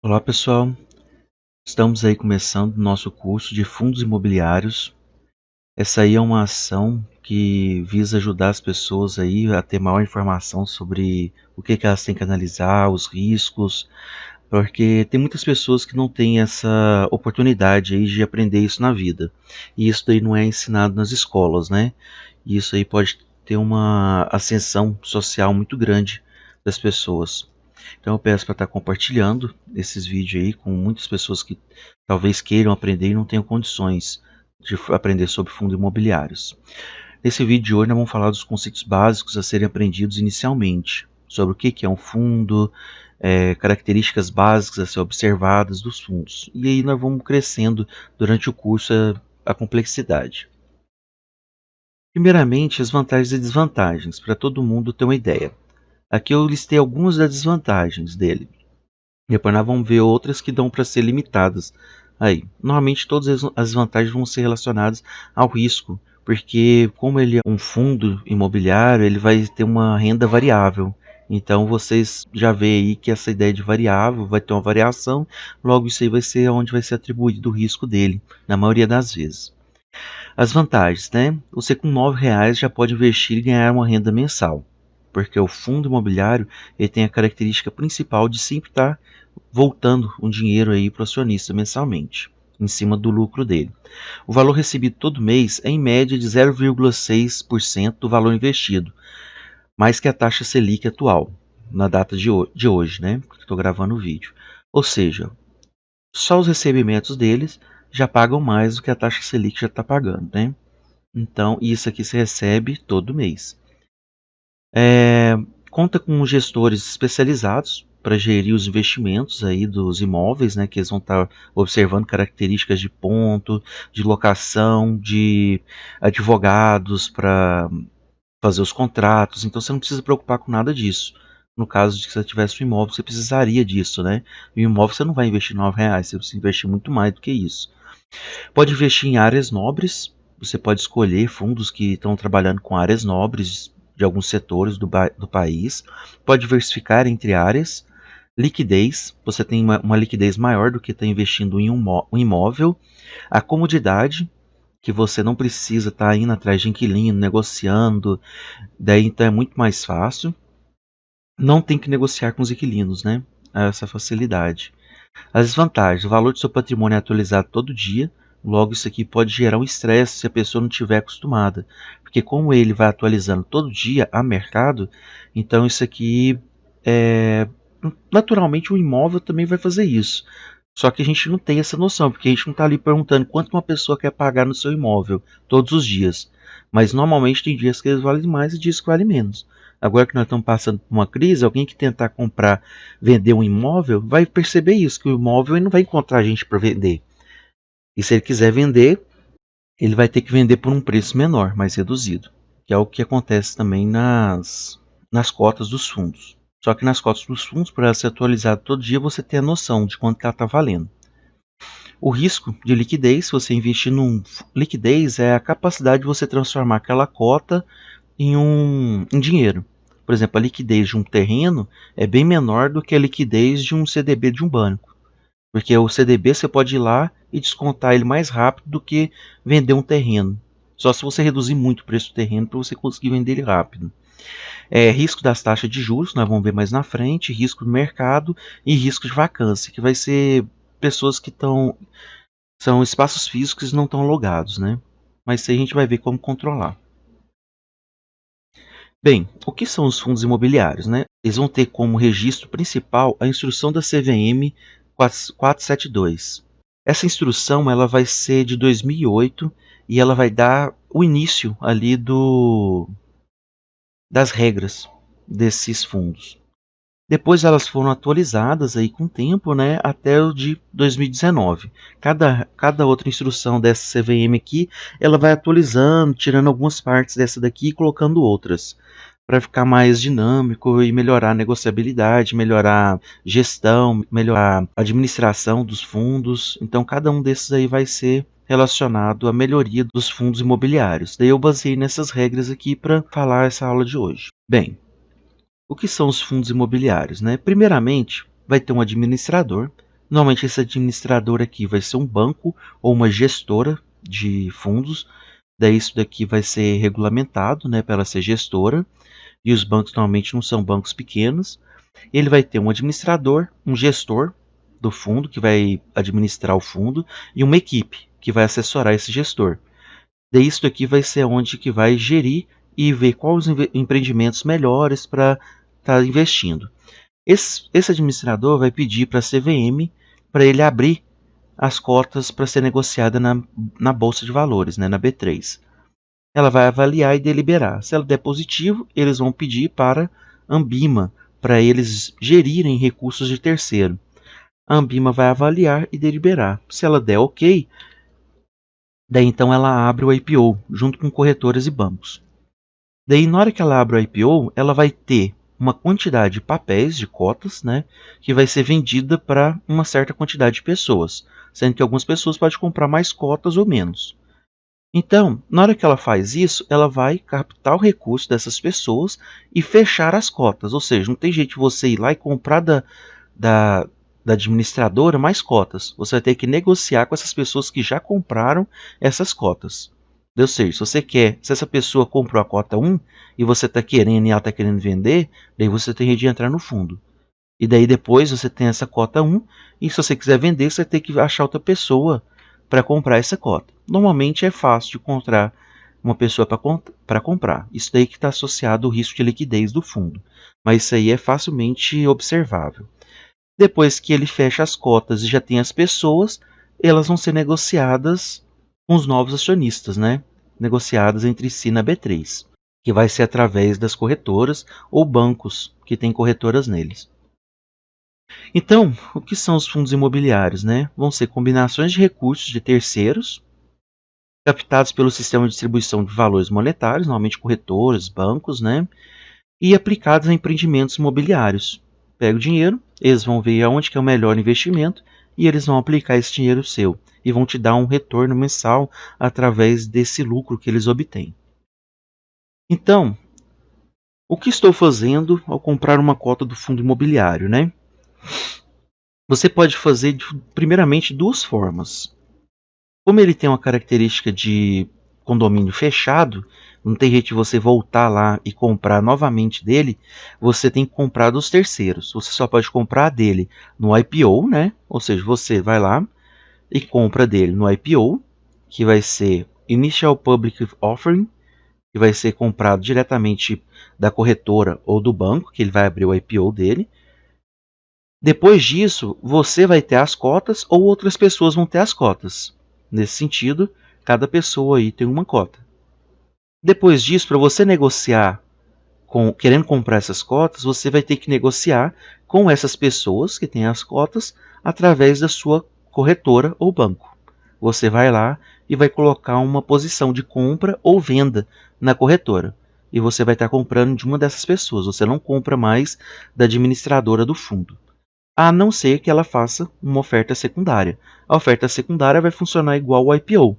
Olá pessoal, estamos aí começando o nosso curso de fundos imobiliários. Essa aí é uma ação que visa ajudar as pessoas aí a ter maior informação sobre o que elas têm que analisar, os riscos, porque tem muitas pessoas que não têm essa oportunidade aí de aprender isso na vida. E isso daí não é ensinado nas escolas, né? E isso aí pode ter uma ascensão social muito grande das pessoas. Então eu peço para estar compartilhando esses vídeos aí com muitas pessoas que talvez queiram aprender e não tenham condições de aprender sobre fundos imobiliários. Nesse vídeo de hoje nós vamos falar dos conceitos básicos a serem aprendidos inicialmente, sobre o que é um fundo, características básicas a ser observadas dos fundos. E aí nós vamos crescendo durante o curso a complexidade. Primeiramente, as vantagens e desvantagens, para todo mundo ter uma ideia. Aqui eu listei algumas das desvantagens dele. Depois nós vamos ver outras que dão para ser limitadas. Aí, normalmente todas as vantagens vão ser relacionadas ao risco, porque como ele é um fundo imobiliário, ele vai ter uma renda variável. Então vocês já veem aí que essa ideia de variável vai ter uma variação, logo isso aí vai ser onde vai ser atribuído o risco dele, na maioria das vezes. As vantagens, né? Você com R$ 9 já pode investir e ganhar uma renda mensal, porque o fundo imobiliário ele tem a característica principal de sempre estar voltando um dinheiro aí para o acionista mensalmente, em cima do lucro dele. O valor recebido todo mês é em média de 0,6% do valor investido, mais que a taxa Selic atual, na data de hoje, né? Que estou gravando o vídeo. Ou seja, só os recebimentos deles já pagam mais do que a taxa Selic já está pagando, né? Então, isso aqui se recebe todo mês. Conta com gestores especializados para gerir os investimentos aí dos imóveis, né, que eles vão estar observando características de ponto, de locação, de advogados para fazer os contratos. Então você não precisa se preocupar com nada disso. No caso de que você tivesse um imóvel, você precisaria disso, né? E o imóvel você não vai investir R$ 9, você precisa investir muito mais do que isso. Pode investir em áreas nobres, você pode escolher fundos que estão trabalhando com áreas nobres de alguns setores do país, pode diversificar entre áreas, liquidez, você tem uma liquidez maior do que está investindo em um imóvel, a comodidade, que você não precisa estar indo atrás de inquilino, negociando, daí então é muito mais fácil, não tem que negociar com os inquilinos, né? Essa facilidade. As desvantagens: o valor do seu patrimônio é atualizado todo dia, logo isso aqui pode gerar um estresse se a pessoa não estiver acostumada, porque como ele vai atualizando todo dia a mercado, então isso aqui naturalmente o imóvel também vai fazer isso. Só que a gente não tem essa noção, porque a gente não está ali perguntando quanto uma pessoa quer pagar no seu imóvel todos os dias. Mas normalmente tem dias que eles valem mais e dias que valem menos. Agora que nós estamos passando por uma crise, alguém que tentar comprar, vender um imóvel, vai perceber isso, que o imóvel ele não vai encontrar gente para vender. E se ele quiser vender, ele vai ter que vender por um preço menor, mais reduzido. Que é o que acontece também nas cotas dos fundos. Só que nas cotas dos fundos, para ser atualizado todo dia, você tem a noção de quanto ela está valendo. O risco de liquidez, se você investir liquidez é a capacidade de você transformar aquela cota em dinheiro. Por exemplo, a liquidez de um terreno é bem menor do que a liquidez de um CDB de um banco. Porque o CDB você pode ir lá e descontar ele mais rápido do que vender um terreno. Só se você reduzir muito o preço do terreno para você conseguir vender ele rápido. Risco das taxas de juros, nós vamos ver mais na frente, risco do mercado e risco de vacância, que vai ser pessoas que são espaços físicos que não estão alugados, né? Mas isso aí a gente vai ver como controlar. Bem, o que são os fundos imobiliários, né? Eles vão ter como registro principal a instrução da CVM 472. Essa instrução ela vai ser de 2008 e ela vai dar o início ali das regras desses fundos. Depois elas foram atualizadas aí com o tempo, né, até o de 2019. Cada outra instrução dessa CVM aqui, ela vai atualizando, tirando algumas partes dessa daqui e colocando outras, para ficar mais dinâmico e melhorar a negociabilidade, melhorar a gestão, melhorar a administração dos fundos. Então cada um desses aí vai ser relacionado à melhoria dos fundos imobiliários. Daí eu baseei nessas regras aqui para falar essa aula de hoje. Bem, o que são os fundos imobiliários, né? Primeiramente, vai ter um administrador, Normalmente esse administrador aqui vai ser um banco ou uma gestora de fundos. Daí isso daqui vai ser regulamentado, né, para ela ser gestora. E os bancos normalmente não são bancos pequenos. Ele vai ter um administrador, um gestor do fundo que vai administrar o fundo e uma equipe que vai assessorar esse gestor. Daí isso aqui vai ser onde que vai gerir e ver quais os empreendimentos melhores para estar investindo. Esse administrador vai pedir para a CVM para ele abrir as cotas para ser negociada na Bolsa de Valores, né, na B3. Ela vai avaliar e deliberar. Se ela der positivo, eles vão pedir para a Ambima, para eles gerirem recursos de terceiro. A Ambima vai avaliar e deliberar. Se ela der ok, daí então ela abre o IPO, junto com corretoras e bancos. Daí na hora que ela abre o IPO, ela vai ter uma quantidade de papéis, de cotas, né, que vai ser vendida para uma certa quantidade de pessoas, sendo que algumas pessoas podem comprar mais cotas ou menos. Então, na hora que ela faz isso, ela vai captar o recurso dessas pessoas e fechar as cotas. Ou seja, não tem jeito de você ir lá e comprar da, da administradora mais cotas. Você vai ter que negociar com essas pessoas que já compraram essas cotas. Ou seja, se você quer, se essa pessoa comprou a cota 1 e você está querendo e ela está querendo vender, daí você tem de entrar no fundo. E daí depois você tem essa cota 1 e se você quiser vender, você vai ter que achar outra pessoa para comprar essa cota. Normalmente é fácil de encontrar uma pessoa para comprar. Isso daí que está associado ao risco de liquidez do fundo. Mas isso aí é facilmente observável. Depois que ele fecha as cotas e já tem as pessoas, elas vão ser negociadas com os novos acionistas, né? Negociadas entre si na B3, que vai ser através das corretoras ou bancos que têm corretoras neles. Então, o que são os fundos imobiliários, né? Vão ser combinações de recursos de terceiros, captados pelo sistema de distribuição de valores monetários, normalmente corretoras, bancos, né? E aplicados a empreendimentos imobiliários. Pega o dinheiro, eles vão ver aonde que é o melhor investimento e eles vão aplicar esse dinheiro seu e vão te dar um retorno mensal através desse lucro que eles obtêm. Então, o que estou fazendo ao comprar uma cota do fundo imobiliário, né? Você pode fazer primeiramente duas formas. Como ele tem uma característica de condomínio fechado, não tem jeito de você voltar lá e comprar novamente dele, você tem que comprar dos terceiros. Você só pode comprar dele no IPO, né? Ou seja, você vai lá e compra dele no IPO, que vai ser Initial Public Offering, que vai ser comprado diretamente da corretora ou do banco, que ele vai abrir o IPO dele. Depois disso, você vai ter as cotas ou outras pessoas vão ter as cotas. Nesse sentido, cada pessoa aí tem uma cota. Depois disso, para você negociar, querendo comprar essas cotas, você vai ter que negociar com essas pessoas que têm as cotas através da sua corretora ou banco. Você vai lá e vai colocar uma posição de compra ou venda na corretora. E você vai estar comprando de uma dessas pessoas. Você não compra mais da administradora do fundo, a não ser que ela faça uma oferta secundária. A oferta secundária vai funcionar igual ao IPO.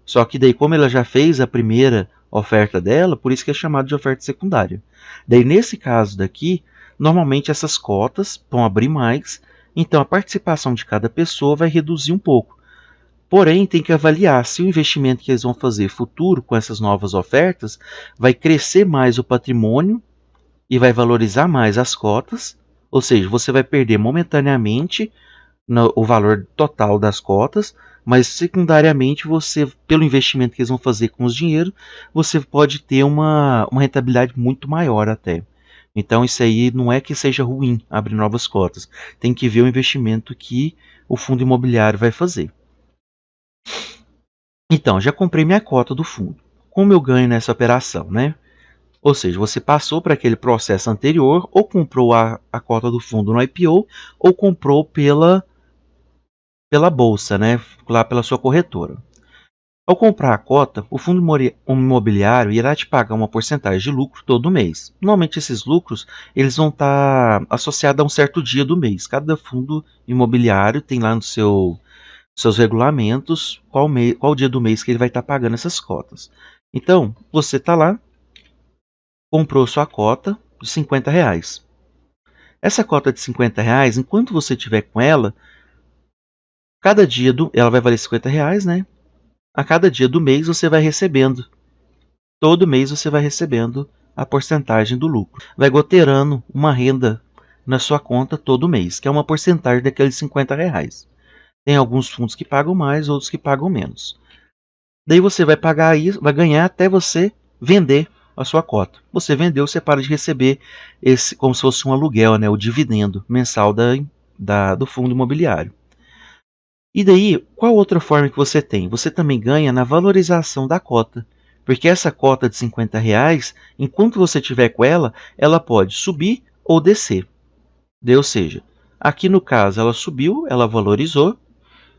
Só que daí, como ela já fez a primeira oferta dela, por isso que é chamado de oferta secundária. Daí, nesse caso daqui, normalmente essas cotas vão abrir mais, então a participação de cada pessoa vai reduzir um pouco. Porém, tem que avaliar se o investimento que eles vão fazer futuro com essas novas ofertas vai crescer mais o patrimônio e vai valorizar mais as cotas, ou seja, você vai perder momentaneamente o valor total das cotas, mas secundariamente você, pelo investimento que eles vão fazer com os dinheiros, você pode ter uma rentabilidade muito maior até. Então isso aí não é que seja ruim abrir novas cotas, tem que ver o investimento que o fundo imobiliário vai fazer. Então, já comprei minha cota do fundo. Como eu ganho nessa operação, né? Ou seja, você passou para aquele processo anterior, ou comprou a cota do fundo no IPO, ou comprou pela bolsa, né? Lá pela sua corretora. Ao comprar a cota, o fundo imobiliário irá te pagar uma porcentagem de lucro todo mês. Normalmente esses lucros eles vão estar associados a um certo dia do mês. Cada fundo imobiliário tem lá no seus regulamentos qual dia do mês que ele vai estar pagando essas cotas. Então, você está lá, comprou sua cota de R$ 50. Essa cota de R$ 50, enquanto você tiver com ela, Cada dia ela vai valer R$ 50, né? A cada dia do mês você vai recebendo. Todo mês você vai recebendo a porcentagem do lucro. Vai goteirando uma renda na sua conta todo mês, que é uma porcentagem daqueles R$ 50. Tem alguns fundos que pagam mais, outros que pagam menos. Daí você vai pagar isso, vai ganhar até você vender a sua cota. Você vendeu, você para de receber esse, como se fosse um aluguel, né, o dividendo mensal do fundo imobiliário. E daí, qual outra forma que você tem? Você também ganha na valorização da cota. Porque essa cota de R$ 50, enquanto você tiver com ela pode subir ou descer. Ou seja, aqui no caso ela subiu, ela valorizou,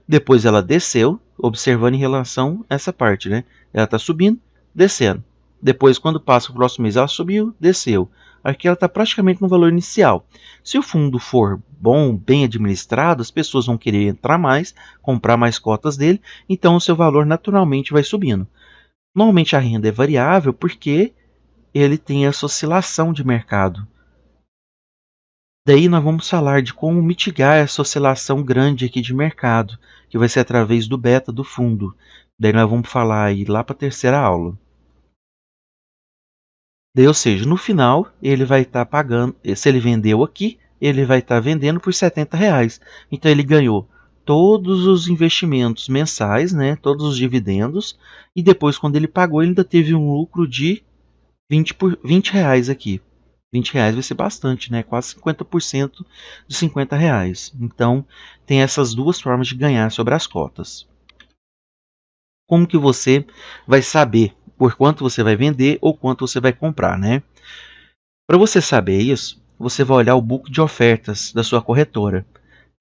depois ela desceu, observando em relação a essa parte, né? Ela está subindo, descendo. Depois, quando passa o próximo mês, ela subiu, desceu. Aqui ela está praticamente no valor inicial. Se o fundo for bom, bem administrado, as pessoas vão querer entrar mais, comprar mais cotas dele, então o seu valor naturalmente vai subindo. Normalmente a renda é variável porque ele tem essa oscilação de mercado. Daí nós vamos falar de como mitigar essa oscilação grande aqui de mercado, que vai ser através do beta do fundo. Daí nós vamos falar aí lá para a terceira aula. Daí, ou seja, no final ele vai estar pagando, se ele vendeu aqui, ele vai estar vendendo por R$ 70. Então ele ganhou todos os investimentos mensais, né, todos os dividendos, e depois quando ele pagou ele ainda teve um lucro de R$ 20 aqui. R$ 20 vai ser bastante, né? Quase 50% de R$ 50. Então, tem essas duas formas de ganhar sobre as cotas. Como que você vai saber por quanto você vai vender ou quanto você vai comprar, né? Para você saber isso, você vai olhar o book de ofertas da sua corretora.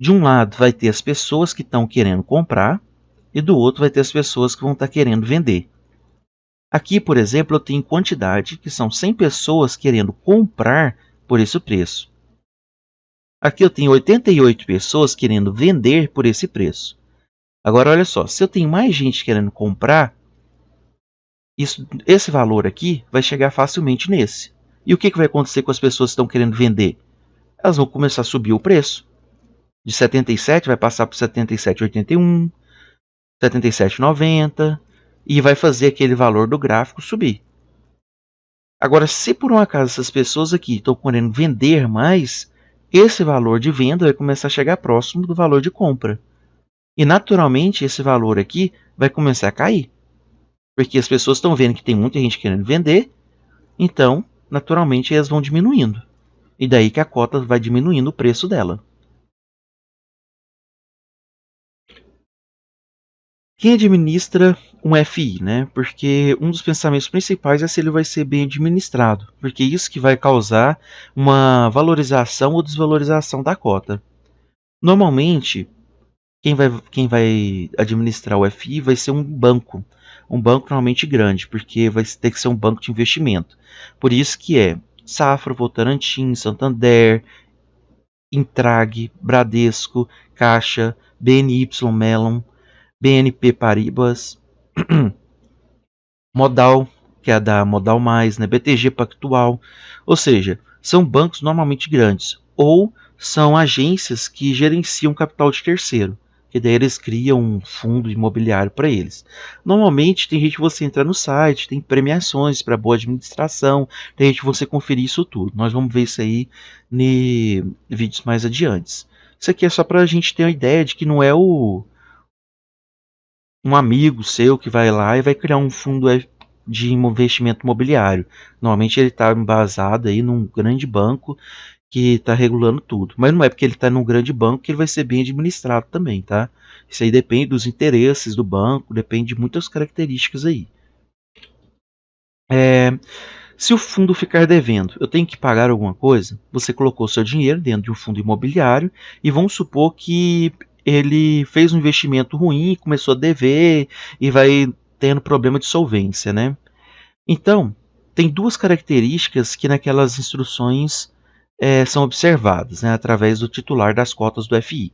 De um lado vai ter as pessoas que estão querendo comprar e do outro vai ter as pessoas que vão estar querendo vender. Aqui, por exemplo, eu tenho quantidade, que são 100 pessoas querendo comprar por esse preço. Aqui eu tenho 88 pessoas querendo vender por esse preço. Agora, olha só, se eu tenho mais gente querendo comprar, esse valor aqui vai chegar facilmente nesse. E o que vai acontecer com as pessoas que estão querendo vender? Elas vão começar a subir o preço. De 77 vai passar para 77,81, 77,90 e vai fazer aquele valor do gráfico subir. Agora, se por um acaso essas pessoas aqui estão querendo vender mais, esse valor de venda vai começar a chegar próximo do valor de compra. E naturalmente esse valor aqui vai começar a cair. Porque as pessoas estão vendo que tem muita gente querendo vender, então naturalmente elas vão diminuindo. E daí que a cota vai diminuindo o preço dela. Quem administra um FI, né? Porque um dos pensamentos principais é se ele vai ser bem administrado, porque isso que vai causar uma valorização ou desvalorização da cota. Normalmente, quem vai administrar o FI vai ser um banco normalmente grande, porque vai ter que ser um banco de investimento. Por isso que é Safra, Votorantim, Santander, Intrag, Bradesco, Caixa, BNY Mellon, BNP Paribas, Modal, que é a da Modal Mais, né? BTG Pactual. Ou seja, são bancos normalmente grandes ou são agências que gerenciam capital de terceiro, que daí eles criam um fundo imobiliário para eles. Normalmente tem gente que você entra no site, tem premiações para boa administração, tem gente que você conferir isso tudo. Nós vamos ver isso aí em vídeos mais adiante. Isso aqui é só para a gente ter uma ideia de que não é um amigo seu que vai lá e vai criar um fundo de investimento imobiliário. Normalmente ele está embasado aí num grande banco que está regulando tudo. Mas não é porque ele está num grande banco que ele vai ser bem administrado também, tá? Isso aí depende dos interesses do banco, depende de muitas características aí. Se o fundo ficar devendo, eu tenho que pagar alguma coisa? Você colocou seu dinheiro dentro de um fundo imobiliário e vamos supor que ele fez um investimento ruim, começou a dever e vai tendo problema de solvência, né? Então, tem duas características que naquelas instruções são observadas, né, através do titular das cotas do FI,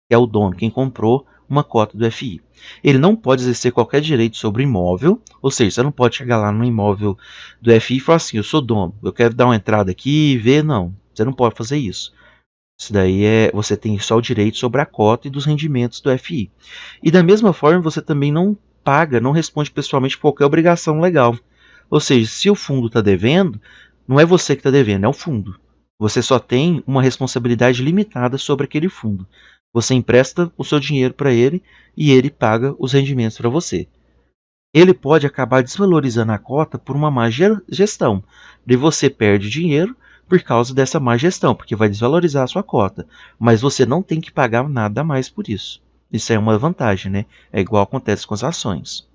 que é o dono, quem comprou uma cota do FI. Ele não pode exercer qualquer direito sobre o imóvel, ou seja, você não pode chegar lá no imóvel do FI e falar assim, eu sou dono, eu quero dar uma entrada aqui e ver, não, você não pode fazer isso. Isso daí você tem só o direito sobre a cota e dos rendimentos do FI. E da mesma forma, você também não paga, não responde pessoalmente por qualquer obrigação legal. Ou seja, se o fundo está devendo, não é você que está devendo, é o fundo. Você só tem uma responsabilidade limitada sobre aquele fundo. Você empresta o seu dinheiro para ele e ele paga os rendimentos para você. Ele pode acabar desvalorizando a cota por uma má gestão. E você perde dinheiro por causa dessa má gestão, porque vai desvalorizar a sua cota. Mas você não tem que pagar nada a mais por isso. Isso é uma vantagem, né? É igual acontece com as ações.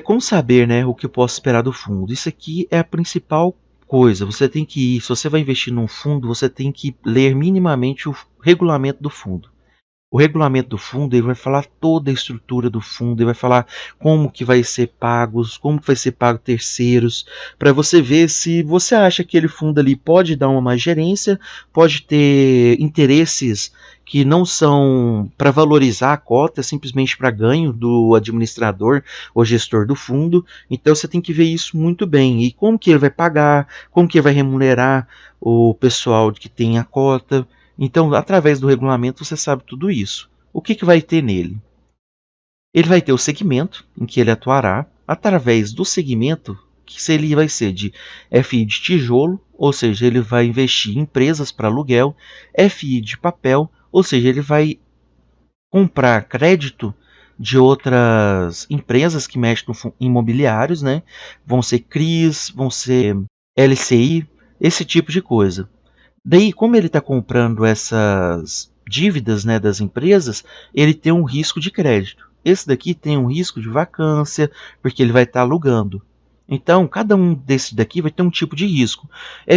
Como saber, né, o que eu posso esperar do fundo? Isso aqui é a principal coisa. Você tem que ir, se você vai investir num fundo, você tem que ler minimamente o regulamento do fundo. O regulamento do fundo ele vai falar toda a estrutura do fundo, ele vai falar como que vai ser pagos, como que vai ser pago terceiros, para você ver se você acha que aquele fundo ali pode dar uma má gerência, pode ter interesses que não são para valorizar a cota, simplesmente para ganho do administrador ou gestor do fundo. Então você tem que ver isso muito bem. E como que ele vai pagar, como que ele vai remunerar o pessoal que tem a cota. Então, através do regulamento, você sabe tudo isso. O que vai ter nele? Ele vai ter o segmento em que ele atuará. Através do segmento, que se ele vai ser de FI de tijolo, ou seja, ele vai investir em empresas para aluguel, FI de papel, ou seja, ele vai comprar crédito de outras empresas que mexem com imobiliários, né? Vão ser CRIs, vão ser LCI, esse tipo de coisa. Daí, como ele está comprando essas dívidas, né, das empresas, ele tem um risco de crédito. Esse daqui tem um risco de vacância, porque ele vai estar alugando. Então, cada um desses daqui vai ter um tipo de risco.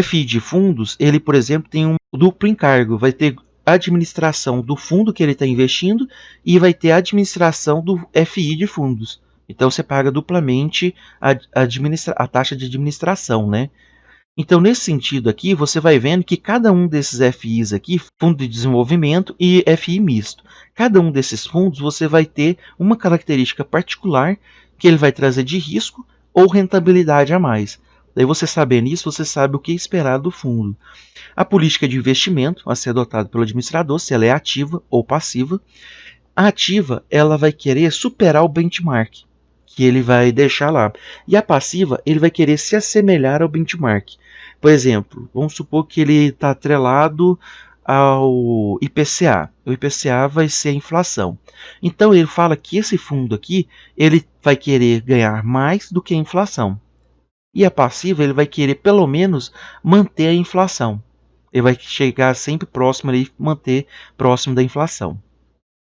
FI de fundos, ele, por exemplo, tem um duplo encargo. Vai ter a administração do fundo que ele está investindo e vai ter a administração do FI de fundos. Então, você paga duplamente a taxa de administração, né? Então, nesse sentido aqui, você vai vendo que cada um desses FIs aqui, Fundo de Desenvolvimento e FI misto, cada um desses fundos você vai ter uma característica particular que ele vai trazer de risco ou rentabilidade a mais. Daí você sabendo isso, você sabe o que esperar do fundo. A política de investimento a ser adotada pelo administrador, se ela é ativa ou passiva. A ativa, ela vai querer superar o benchmark que ele vai deixar lá. E a passiva, ele vai querer se assemelhar ao benchmark. Por exemplo, vamos supor que ele está atrelado ao IPCA. O IPCA vai ser a inflação. Então ele fala que esse fundo aqui, ele vai querer ganhar mais do que a inflação. E a passiva, ele vai querer pelo menos manter a inflação. Ele vai chegar sempre próximo ali, manter próximo da inflação.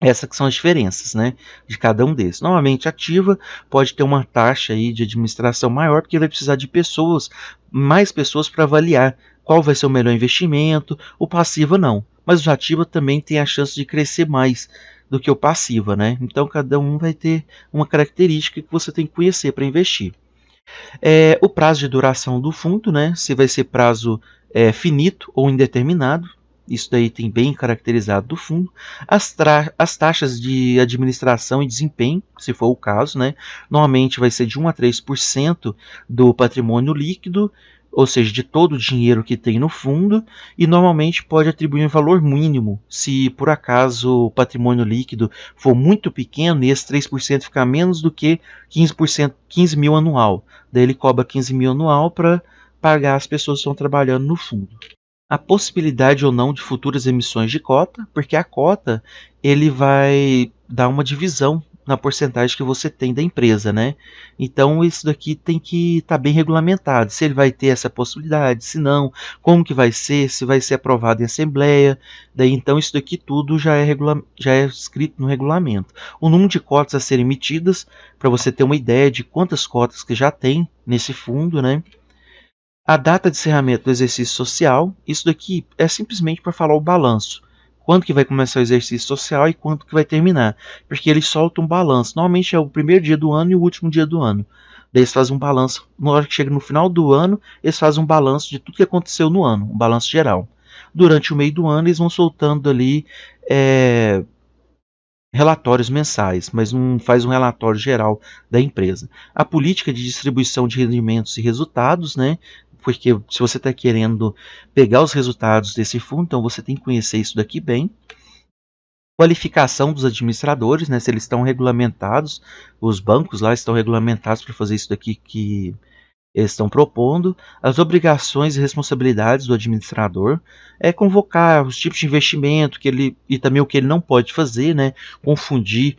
Essas que são as diferenças, né, de cada um desses. Normalmente ativa pode ter uma taxa aí de administração maior, porque vai precisar de pessoas, mais pessoas para avaliar qual vai ser o melhor investimento. O passiva não, mas o ativa também tem a chance de crescer mais do que o passiva, né? Então cada um vai ter uma característica que você tem que conhecer para investir. O prazo de duração do fundo, né? Se vai ser prazo finito ou indeterminado. Isso daí tem bem caracterizado do fundo. As taxas de administração e desempenho, se for o caso, né? Normalmente vai ser de 1 a 3% do patrimônio líquido, ou seja, de todo o dinheiro que tem no fundo, e normalmente pode atribuir um valor mínimo, se por acaso o patrimônio líquido for muito pequeno e esse 3% ficar menos do que 15%, 15 mil anual. Daí ele cobra 15 mil anual para pagar as pessoas que estão trabalhando no fundo. A possibilidade ou não de futuras emissões de cota, porque a cota ele vai dar uma divisão na porcentagem que você tem da empresa, né? Então isso daqui tem que estar bem regulamentado, se ele vai ter essa possibilidade, se não, como que vai ser, se vai ser aprovado em assembleia, daí então isso daqui tudo já é escrito no regulamento. O número de cotas a serem emitidas, para você ter uma ideia de quantas cotas que já tem nesse fundo, né? A data de encerramento do exercício social, isso daqui é simplesmente para falar o balanço. Quando que vai começar o exercício social e quando que vai terminar. Porque eles soltam um balanço. Normalmente é o primeiro dia do ano e o último dia do ano. Daí eles fazem um balanço. Na hora que chega no final do ano, eles fazem um balanço de tudo que aconteceu no ano. Um balanço geral. Durante o meio do ano, eles vão soltando ali relatórios mensais, mas não faz um relatório geral da empresa. A política de distribuição de rendimentos e resultados, né, porque se você está querendo pegar os resultados desse fundo, então você tem que conhecer isso daqui bem. Qualificação dos administradores, né, se eles estão regulamentados, os bancos lá estão regulamentados para fazer isso daqui que eles estão propondo, as obrigações e responsabilidades do administrador, convocar os tipos de investimento que ele e também o que ele não pode fazer, né, confundir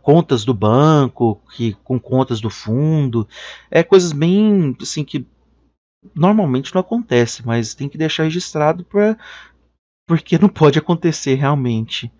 contas do banco com contas do fundo, coisas bem assim que normalmente não acontece, mas tem que deixar registrado porque não pode acontecer realmente.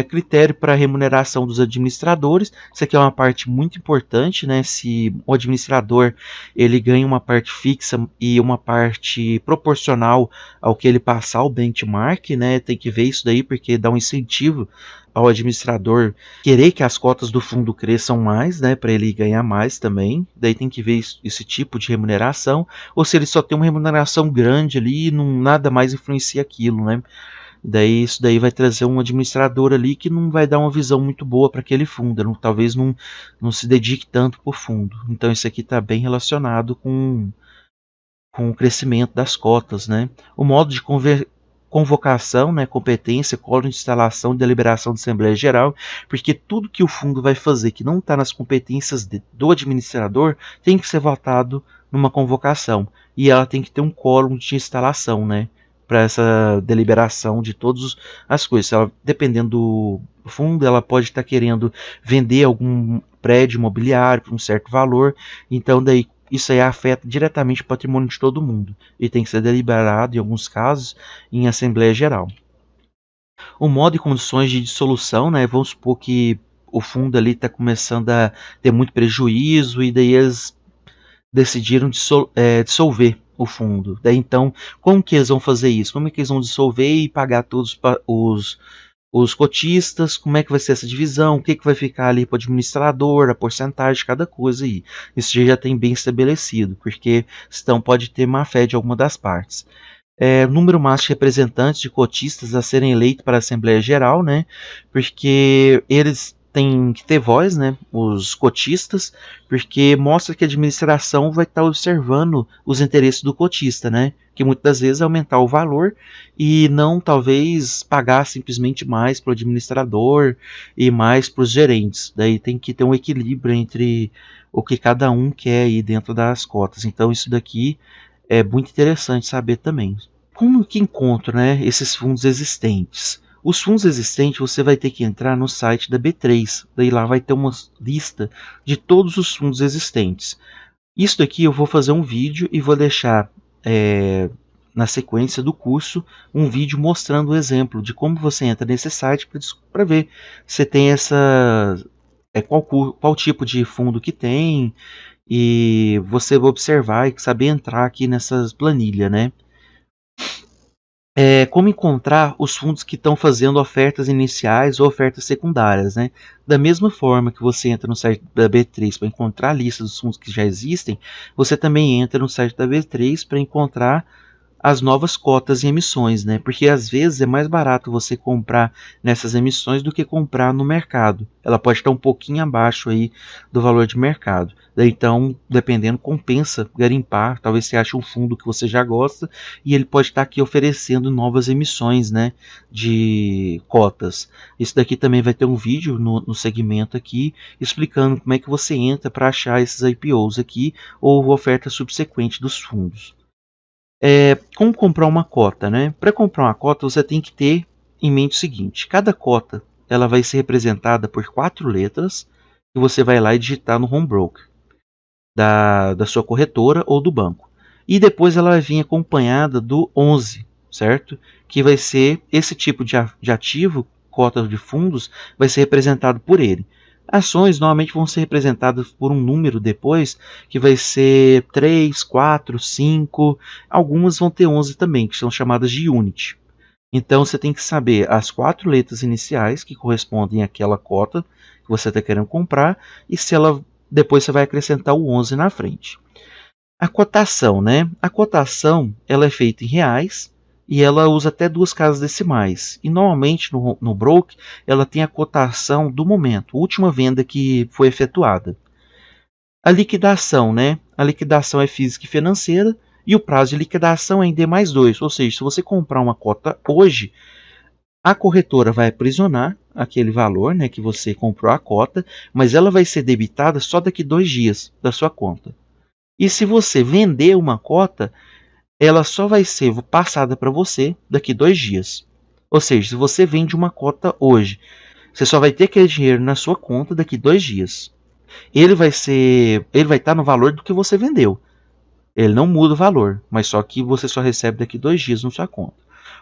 Critério para remuneração dos administradores. Isso aqui é uma parte muito importante, né? Se o administrador ele ganha uma parte fixa e uma parte proporcional ao que ele passar o benchmark, né? Tem que ver isso daí porque dá um incentivo ao administrador querer que as cotas do fundo cresçam mais, né? Para ele ganhar mais também. Daí tem que ver esse tipo de remuneração, ou se ele só tem uma remuneração grande ali e não, nada mais influencia aquilo, né? Daí isso daí vai trazer um administrador ali que não vai dar uma visão muito boa para aquele fundo, talvez não se dedique tanto para o fundo. Então isso aqui está bem relacionado com o crescimento das cotas, né? O modo de convocação, né, competência, quórum de instalação e deliberação de Assembleia Geral, porque tudo que o fundo vai fazer que não está nas competências do administrador tem que ser votado numa convocação e ela tem que ter um quórum de instalação, né? Para essa deliberação de todas as coisas. Ela, dependendo do fundo, ela pode estar querendo vender algum prédio imobiliário por um certo valor, então daí isso aí afeta diretamente o patrimônio de todo mundo e tem que ser deliberado, em alguns casos, em Assembleia Geral. O modo e condições de dissolução, né, vamos supor que o fundo ali está começando a ter muito prejuízo e daí eles decidiram dissolver o fundo. Daí então, como que eles vão fazer isso? Como é que eles vão dissolver e pagar todos os cotistas? Como é que vai ser essa divisão? O que vai ficar ali para o administrador, a porcentagem de cada coisa aí? Isso já tem bem estabelecido, porque senão pode ter má fé de alguma das partes. Número máximo de representantes de cotistas a serem eleitos para a Assembleia Geral, né? Porque eles têm que ter voz, né? Os cotistas, porque mostra que a administração vai estar observando os interesses do cotista, né? Que muitas das vezes é aumentar o valor e não talvez pagar simplesmente mais para o administrador e mais para os gerentes. Daí tem que ter um equilíbrio entre o que cada um quer aí dentro das cotas. Então isso daqui é muito interessante saber também. Como que encontro, né, esses fundos existentes? Os fundos existentes você vai ter que entrar no site da B3, daí lá vai ter uma lista de todos os fundos existentes. Isso daqui eu vou fazer um vídeo e vou deixar na sequência do curso um vídeo mostrando o exemplo de como você entra nesse site para ver se tem qual tipo de fundo que tem, e você vai observar e saber entrar aqui nessas planilhas, né? Como encontrar os fundos que estão fazendo ofertas iniciais ou ofertas secundárias, né? Da mesma forma que você entra no site da B3 para encontrar a lista dos fundos que já existem, você também entra no site da B3 para encontrar as novas cotas e emissões, né? Porque às vezes é mais barato você comprar nessas emissões do que comprar no mercado. Ela pode estar um pouquinho abaixo aí do valor de mercado. Daí, então, dependendo, compensa garimpar. Talvez você ache um fundo que você já gosta e ele pode estar aqui oferecendo novas emissões, né, de cotas. Isso daqui também vai ter um vídeo no segmento aqui explicando como é que você entra para achar esses IPOs aqui ou oferta subsequente dos fundos. Como comprar uma cota, né? Para comprar uma cota, você tem que ter em mente o seguinte: cada cota ela vai ser representada por 4 letras que você vai lá e digitar no home broker da sua corretora ou do banco. E depois ela vai vir acompanhada do 11, certo? Que vai ser esse tipo de ativo, cota de fundos, vai ser representado por ele. Ações normalmente vão ser representadas por um número depois, que vai ser 3, 4, 5. Algumas vão ter 11 também, que são chamadas de unit. Então você tem que saber as 4 letras iniciais que correspondem àquela cota que você está querendo comprar, e se ela depois você vai acrescentar o 11 na frente. A cotação, né? A cotação ela é feita em reais e ela usa até 2 casas decimais. E normalmente no broker ela tem a cotação do momento, a última venda que foi efetuada. A liquidação, né? A liquidação é física e financeira e o prazo de liquidação é em D+2, ou seja, se você comprar uma cota hoje, a corretora vai aprisionar aquele valor, né, que você comprou a cota, mas ela vai ser debitada só daqui 2 dias da sua conta. E se você vender uma cota, ela só vai ser passada para você daqui 2 dias. Ou seja, se você vende uma cota hoje, você só vai ter aquele dinheiro na sua conta daqui 2 dias. Ele vai estar no valor do que você vendeu. Ele não muda o valor, mas só que você só recebe daqui 2 dias na sua conta.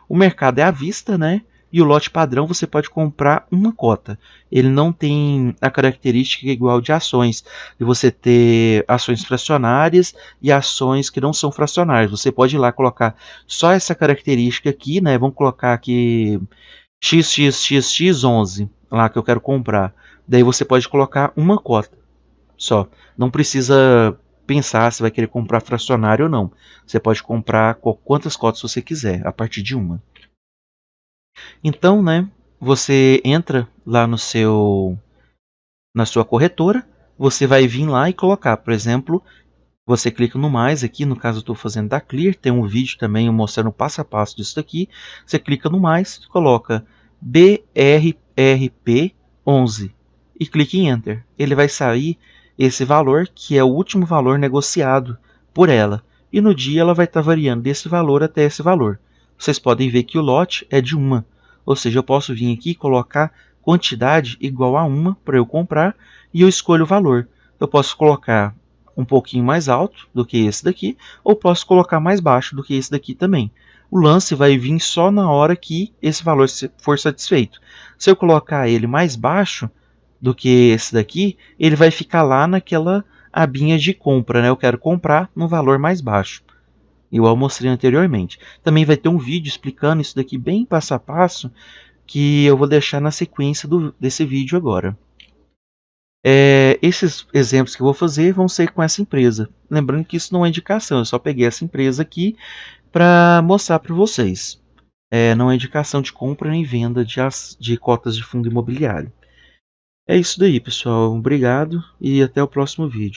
O mercado é à vista, né? E o lote padrão você pode comprar uma cota. Ele não tem a característica igual de ações, de você ter ações fracionárias e ações que não são fracionárias. Você pode ir lá colocar só essa característica aqui, né? Vamos colocar aqui XXXX11 lá que eu quero comprar. Daí você pode colocar uma cota só. Não precisa pensar se vai querer comprar fracionário ou não. Você pode comprar quantas cotas você quiser, a partir de uma. Então, né, você entra lá na sua corretora, você vai vir lá e colocar, por exemplo, você clica no mais aqui, no caso eu estou fazendo da Clear, tem um vídeo também mostrando o passo a passo disso daqui. Você clica no mais, coloca BRRP11 e clica em Enter. Ele vai sair esse valor, que é o último valor negociado por ela. E no dia ela vai estar variando desse valor até esse valor. Vocês podem ver que o lote é de uma. Ou seja, eu posso vir aqui e colocar quantidade igual a uma para eu comprar e eu escolho o valor. Eu posso colocar um pouquinho mais alto do que esse daqui, ou posso colocar mais baixo do que esse daqui também. O lance vai vir só na hora que esse valor for satisfeito. Se eu colocar ele mais baixo do que esse daqui, ele vai ficar lá naquela abinha de compra, né? Eu quero comprar no valor mais baixo. Igual eu mostrei anteriormente. Também vai ter um vídeo explicando isso daqui bem passo a passo, que eu vou deixar na sequência desse vídeo agora. Esses exemplos que eu vou fazer vão ser com essa empresa. Lembrando que isso não é indicação, eu só peguei essa empresa aqui para mostrar para vocês. Não é indicação de compra nem venda de cotas de fundo imobiliário. É isso daí, pessoal. Obrigado e até o próximo vídeo.